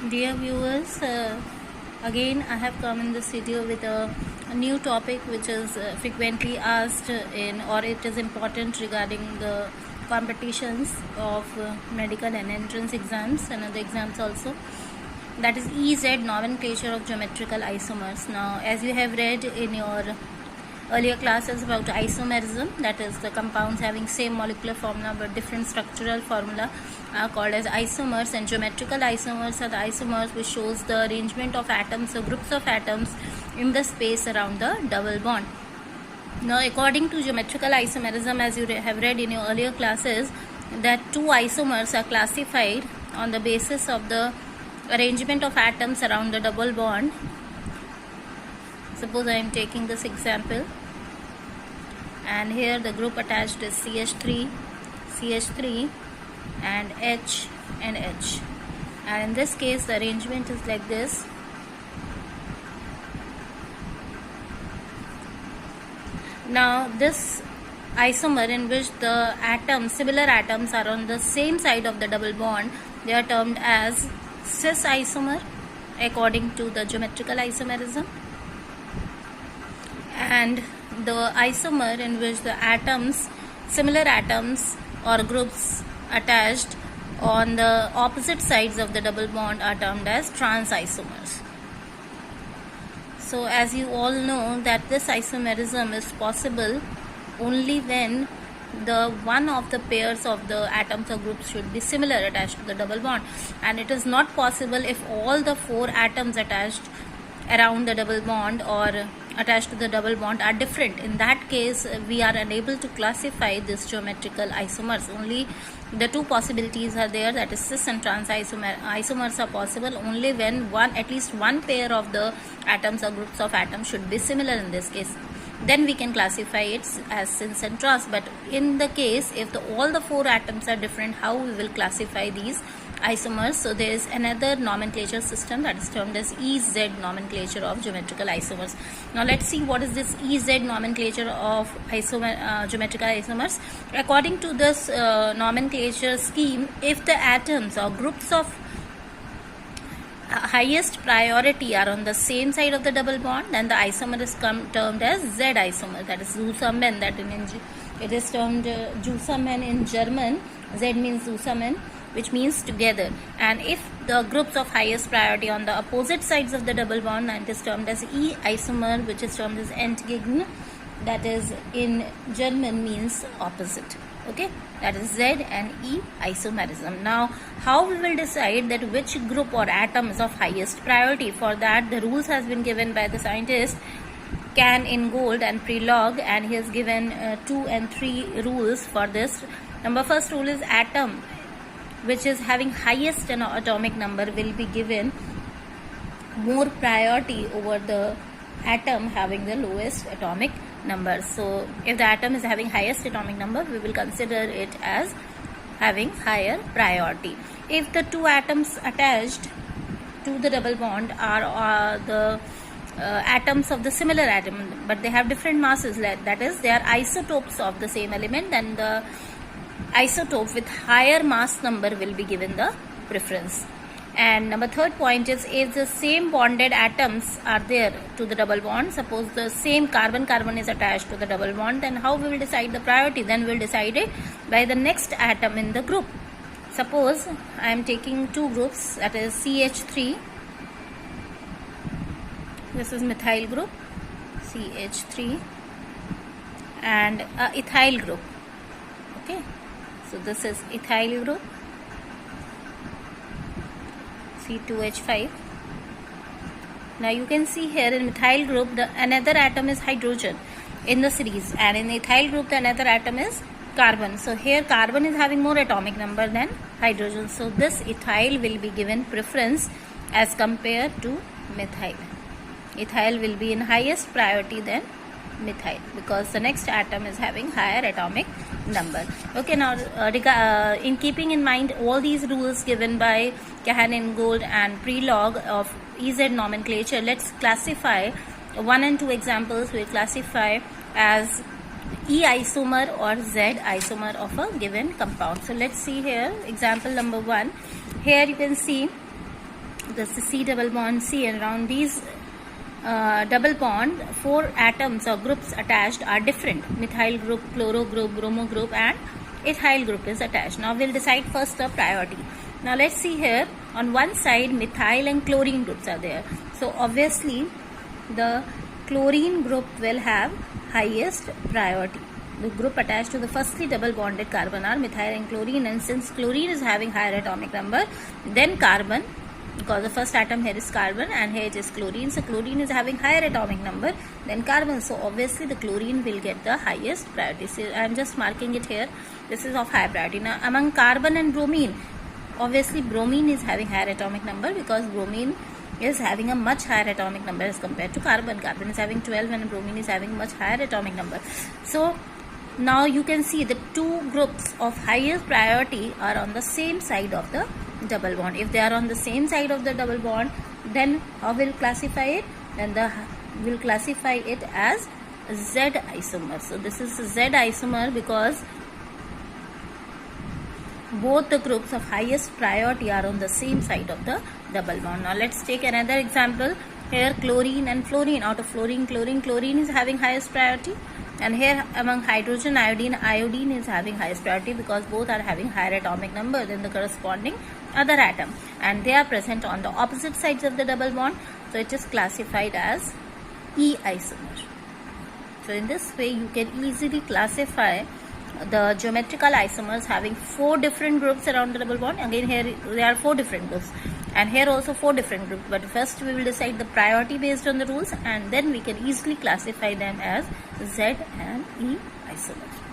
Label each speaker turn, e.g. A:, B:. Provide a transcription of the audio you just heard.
A: Dear viewers, again I have come in this video with a new topic which is frequently asked in, or it is important regarding the competitions of medical and entrance exams and other exams also. That is EZ, nomenclature of geometrical isomers. Now, as you have read in your earlier classes about isomerism, that is the compounds having same molecular formula but different structural formula are called as isomers, and geometrical isomers are the isomers which shows the arrangement of atoms or groups of atoms in the space around the double bond. Now, according to geometrical isomerism, as you have read in your earlier classes, that two isomers are classified on the basis of the arrangement of atoms around the double bond. Suppose I am taking this example, and here the group attached is CH3 and H and H, and in this case the arrangement is like this. Now this isomer in which the atoms, similar atoms, are on the same side of the double bond, they are termed as cis isomer according to the geometrical isomerism. And the isomer in which the atoms, similar atoms or groups attached on the opposite sides of the double bond are termed as trans isomers. So as you all know that this isomerism is possible only when the one of the pairs of the atoms or groups should be similar attached to the double bond, and it is not possible if all the four atoms attached around the double bond or attached to the double bond are different. In that case, we are unable to classify this geometrical isomers. Only the two possibilities are there, that is cis and trans isomers are possible only when at least one pair of the atoms or groups of atoms should be similar. In this case, then we can classify it as cis and trans. But in the case if all the four atoms are different, how we will classify these isomers? So there is another nomenclature system that is termed as EZ, nomenclature of geometrical isomers. Now let's see what is this EZ nomenclature of geometrical isomers. According to this nomenclature scheme, if the atoms or groups of highest priority are on the same side of the double bond, then the isomer is termed as Z isomer, that is zusammen, that it is termed zusammen in German. Z means zusammen, which means together. And if the groups of highest priority on the opposite sides of the double bond, then it is termed as E isomer, which is termed as entgegen, that is in German means opposite. Okay, that is Z and E isomerism. Now, how we will decide that which group or atom is of highest priority? For that, the rules has been given by the scientist Can in Gold and Prelog, and he has given 2 and 3 rules for this. First rule is atom which is having highest atomic number will be given more priority over the atom having the lowest atomic number. So if the atom is having highest atomic number, we will consider it as having higher priority. If the two atoms attached to the double bond are the atoms of the similar atom, but they have different masses, that is they are isotopes of the same element, then the isotope with higher mass number will be given the preference. And third point is, if the same bonded atoms are there to the double bond, suppose the same carbon is attached to the double bond, then how we will decide the priority? Then we will decide it by the next atom in the group. Suppose I am taking two groups, that is CH3, this is methyl group CH3, and ethyl group. Okay, so this is ethyl group C2H5. Now you can see here in methyl group another atom is hydrogen in the series, and in ethyl group the another atom is carbon. So here carbon is having more atomic number than hydrogen, so this ethyl will be given preference as compared to methyl. Ethyl will be in highest priority than methyl because the next atom is having higher atomic number. Okay, now in keeping in mind all these rules given by Cahan in Gold and Prelog of EZ nomenclature, let's classify 1 and 2 examples. We'll classify as E isomer or Z isomer of a given compound. So let's see here example number 1. Here you can see This is C double bond C, and around these double bond, 4 atoms or groups attached are different. Methyl group, chloro group, bromo group, and ethyl group is attached. Now we'll decide first the priority. Now let's see here, on one side methyl and chlorine groups are there. So obviously the chlorine group will have highest priority. The group attached to the firstly double bonded carbon are methyl and chlorine, and since chlorine is having higher atomic number then carbon, because the first atom here is carbon and here it is chlorine, so chlorine is having higher atomic number than carbon, so obviously the chlorine will get the highest priority. So I am just marking it here, this is of high priority. Now among carbon and bromine, obviously bromine is having higher atomic number because bromine is having a much higher atomic number as compared to carbon. Carbon is having 12 and bromine is having much higher atomic number. So now you can see the two groups of highest priority are on the same side of the double bond. If they are on the same side of the double bond, then how will classify it? Then we'll classify it as Z isomer. So this is Z isomer because both the groups of highest priority are on the same side of the double bond. Now let's take another example. Here chlorine and fluorine. Out of fluorine, chlorine is having highest priority, and here among hydrogen, iodine is having highest priority because both are having higher atomic number than the corresponding other atom, and they are present on the opposite sides of the double bond, so it is classified as E isomer. So in this way you can easily classify the geometrical isomers having 4 different groups around the double bond. Again here there are 4 different groups, and here also 4 different groups, but first we will decide the priority based on the rules, and then we can easily classify them as Z and E isomers.